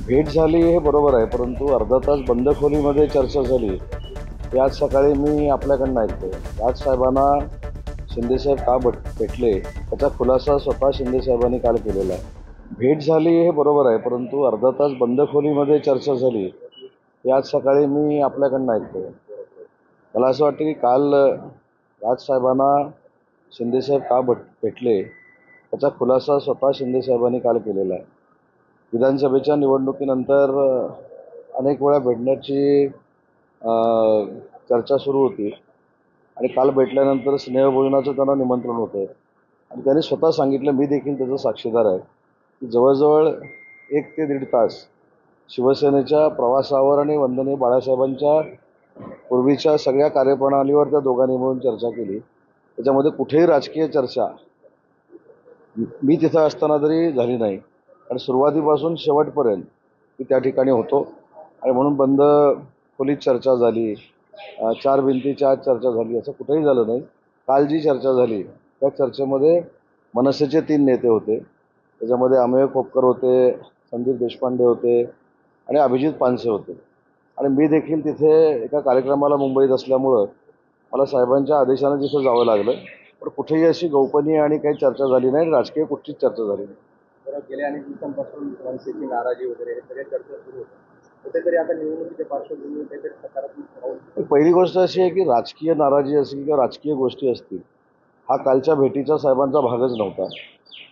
भेट झाली हे बरोबर आहे, परंतु अर्धा तास बंद खोलीमध्ये चर्चा झाली हे आज सकाळी मी आपल्याकडनं ऐकतोय. राजसाहेबांना शिंदेसाहेब का भेटले त्याचा खुलासा स्वतः शिंदेसाहेबांनी काल केलेला आहे. भेट झाली हे बरोबर आहे, परंतु अर्धा तास बंद खोलीमध्ये चर्चा झाली हे आज सकाळी मी आपल्याकडनं ऐकतोय. मला असं वाटतं की काल राजसाहेबांना शिंदेसाहेब का भेटले त्याचा खुलासा स्वतः शिंदेसाहेबांनी काल केलेला आहे. विधानसभेच्या निवडणुकीनंतर अनेक वेळा भेटण्याची चर्चा सुरू होती आणि काल भेटल्यानंतर स्नेहभोजनाचं त्यांना निमंत्रण होतं आणि त्यांनी स्वतः सांगितलं, मी देखील त्याचा साक्षीदार आहे, की जवळजवळ 1 ते 1.5 तास शिवसेनेच्या प्रवासावर आणि वंदनीय बाळासाहेबांच्या पूर्वीच्या सगळ्या कार्यप्रणालीवर त्या दोघांनी मिळून चर्चा केली. त्याच्यामध्ये कुठेही राजकीय चर्चा मी तिथं असताना तरी झाली नाही आणि सुरुवातीपासून शेवटपर्यंत मी त्या ठिकाणी होतो आणि म्हणून बंद खोलीत चर्चा झाली, 4 भिंतीच्या आत चर्चा झाली असं कुठेही झालं नाही. काल जी चर्चा झाली त्या चर्चेमध्ये मनसेचे 3 नेते होते, त्याच्यामध्ये अमेय खोपकर होते, संदीप देशपांडे होते आणि अभिजित पानसे होते आणि मी देखील तिथे एका कार्यक्रमाला मुंबईत असल्यामुळं मला साहेबांच्या आदेशानं तिथं जावं लागलं. पण कुठेही अशी गोपनीय आणि काही चर्चा झाली नाही, राजकीय कुठलीच चर्चा झाली नाही. गेल्या अनेक दिवसांपासून मनसेची नाराजी वगैरे हे सगळ्या चर्चा सुरू होत्या. कुठेतरी आता निवडणुकीच्या पार्श्वभूमीवर काहीतरी सकारात्मक पहिली गोष्ट अशी आहे की राजकीय नाराजी असेल किंवा राजकीय गोष्टी असतील, हा कालच्या भेटीचा साहेबांचा भागच नव्हता.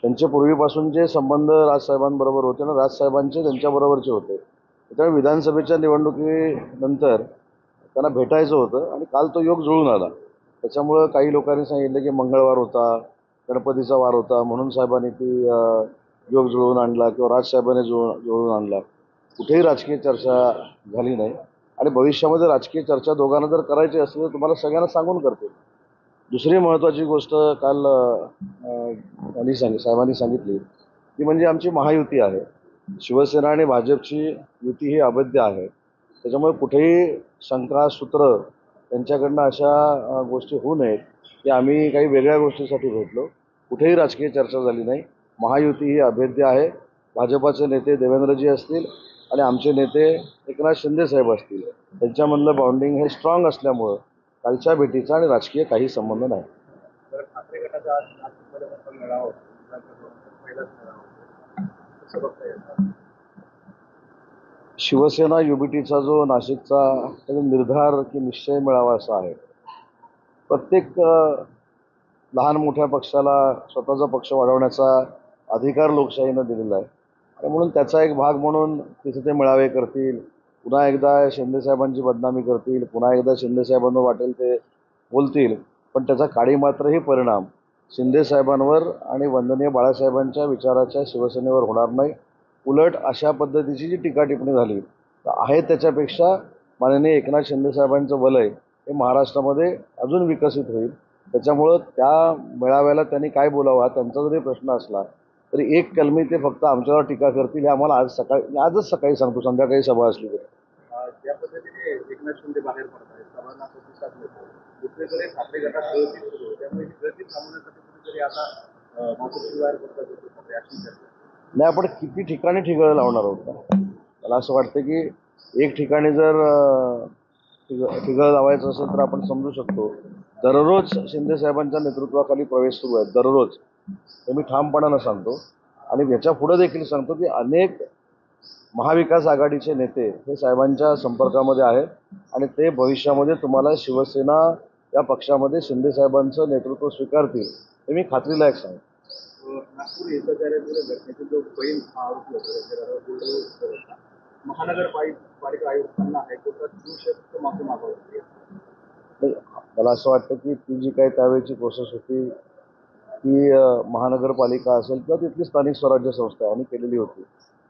त्यांचे पूर्वीपासून जे संबंध राजसाहेबांबरोबर होते ना, राजसाहेबांचे त्यांच्याबरोबरचे होते. त्यामुळे विधानसभेच्या निवडणुकीनंतर त्यांना भेटायचं होतं आणि काल तो योग जुळून आला. त्याच्यामुळं काही लोकांनी सांगितलं की मंगळवार होता, गणपतीचा वार होता, म्हणून साहेबांनी ती योग जुळवून आणला किंवा राजसाहेबांनी जुळवून आणला. कुठेही राजकीय चर्चा झाली नाही आणि भविष्यामध्ये राजकीय चर्चा दोघांना जर करायची असेल तर तुम्हाला सगळ्यांना सांगून करतील. दुसरी महत्त्वाची गोष्ट काल साहेबांनी सांगितली ती म्हणजे आमची महायुती आहे. शिवसेना आणि भाजपची युती ही अवैध आहे. त्याच्यामुळे कुठेही शंकासूत्र त्यांच्याकडनं अशा गोष्टी होऊ नयेत की आम्ही काही वेगळ्या गोष्टीसाठी भेटलो. कुठेही राजकीय चर्चा झाली नाही. महायुती ही अभेद्य आहे. भाजपाचे नेते देवेंद्रजी असतील आणि आमचे नेते एकनाथ शिंदे साहेब असतील, त्यांच्यामधलं बॉन्डिंग हे स्ट्रॉंग असल्यामुळं कालच्या भेटीचा आणि राजकीय काही संबंध नाही. ठाकरे गटाचा आज नाशिकमध्ये मोठा मेळावा होता, पहिलाच मेळावा होता. शिवसेना युबीटीचा जो नाशिकचा निर्धार की निश्चय मिळावा असा आहे. प्रत्येक लहान मोठ्या पक्षाला स्वतःचा पक्ष वाढवण्याचा अधिकार लोकशाहीनं दिलेला आहे आणि म्हणून त्याचा एक भाग म्हणून तिथे ते मेळावे करतील, पुन्हा एकदा शिंदेसाहेबांची बदनामी करतील, पुन्हा एकदा शिंदेसाहेबांना वाटेल ते बोलतील. पण त्याचा काडीमात्रही परिणाम शिंदेसाहेबांवर आणि वंदनीय बाळासाहेबांच्या विचाराच्या शिवसेनेवर होणार नाही. उलट अशा पद्धतीची जी टीका टिप्पणी झाली आहे त्याच्यापेक्षा माननीय एकनाथ शिंदेसाहेबांचं वलय हे महाराष्ट्रामध्ये अजून विकसित होईल. त्याच्यामुळं त्या मेळाव्याला त्यांनी काय बोलावं हा त्यांचा जरी प्रश्न असला तरी एक कलमी ते फक्त आमच्यावर टीका करतील हे आम्हाला आजच सकाळी सांगतो, संध्याकाळी सभा असली तरी. ज्या पद्धतीने एकनाथ शिंदे बाहेर पडत आहेत, सभांना प्रतिसाद मिळतो, दुसरीकडे ठाकरे गटात गळती सुरू होते, त्यामुळे ही गळती थांबवण्यासाठी कुठेतरी आता मातोश्री बाहेर पडतात अशी चर्चा. नाही, आपण किती ठिकाणी ठिगळं लावणार आहोत. मला असं वाटतं की एक ठिकाणी जर ठिगळ लावायचं असेल तर आपण समजू शकतो. दररोज शिंदेसाहेबांच्या नेतृत्वाखाली प्रवेश सुरू आहे, दररोज. हे मी ठामपणानं सांगतो आणि याच्या पुढे देखील सांगतो की अनेक महाविकास आघाडीचे नेते हे साहेबांच्या संपर्कामध्ये आहेत आणि ते भविष्यामध्ये तुम्हाला शिवसेना या पक्षामध्ये शिंदेसाहेबांचं नेतृत्व स्वीकारतील हे मी खात्रीलायक सांगतो. नागपूर हिंसाचाराच्या घटनेचा जो बहीण आरोपी होता, महानगरपालिका आयुक्तांना हायकोर्टात दुःशक्त माफी मागावी. मला असं वाटतं की ती जी काही त्यावेळेची प्रोसेस होती ती महानगरपालिका असेल किंवा तिथली स्थानिक स्वराज्य संस्था यांनी केलेली होती.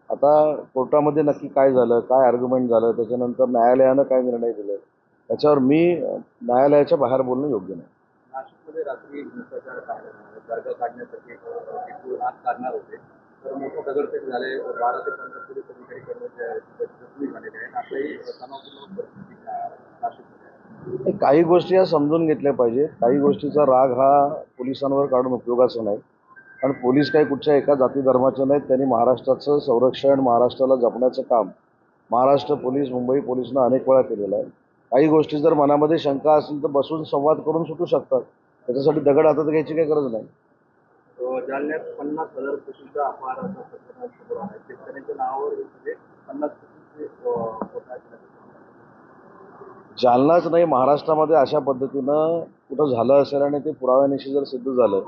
आता कोर्टामध्ये नक्की काय झालं, काय आर्ग्युमेंट झालं, त्याच्यानंतर न्यायालयानं काय निर्णय दिले त्याच्यावर मी न्यायालयाच्या बाहेर बोलणं योग्य नाही. नाशिकमध्ये रात्री हिंसाचार दर्गा काढण्यासाठी आत काढणार होते, तर मोठं दगडफेक झाले, 12 ते 15 पोलीस अधिकारी कर्मचारी जखमी झालेले आहेत. असंही तणावपूर्ण परिस्थिती नाशिकमध्ये. काही गोष्टी या समजून घेतल्या पाहिजे. काही गोष्टीचा राग हा पोलिसांवर काढून उपयोगाचा नाही. कारण पोलीस काही कुठच्या एका जाती धर्माचे नाहीत. त्यांनी महाराष्ट्राचं संरक्षण, महाराष्ट्राला जपण्याचं काम महाराष्ट्र पोलीस, मुंबई पोलिसनं अनेक वेळा केलेलं आहे. काही गोष्टी जर मनामध्ये शंका असेल तर बसून संवाद करून सुटू शकतात. त्याच्यासाठी दगड हातात घ्यायची काही गरज नाही. जालन्यात 50,000 कोटींचा अपहाराचा प्रकरण समोर आहे. शेतकऱ्यांच्या नावावर म्हणजे 50 कोटींचे घोटाळा केल्याचं जालनाच नाही, महाराष्ट्रामध्ये अशा पद्धतीनं कुठं झालं असेल आणि ते पुराव्यानिशी जर सिद्ध झालं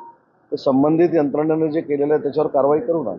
तर संबंधित यंत्रणेने जे केलेलं आहे त्याच्यावर कारवाई करू ना.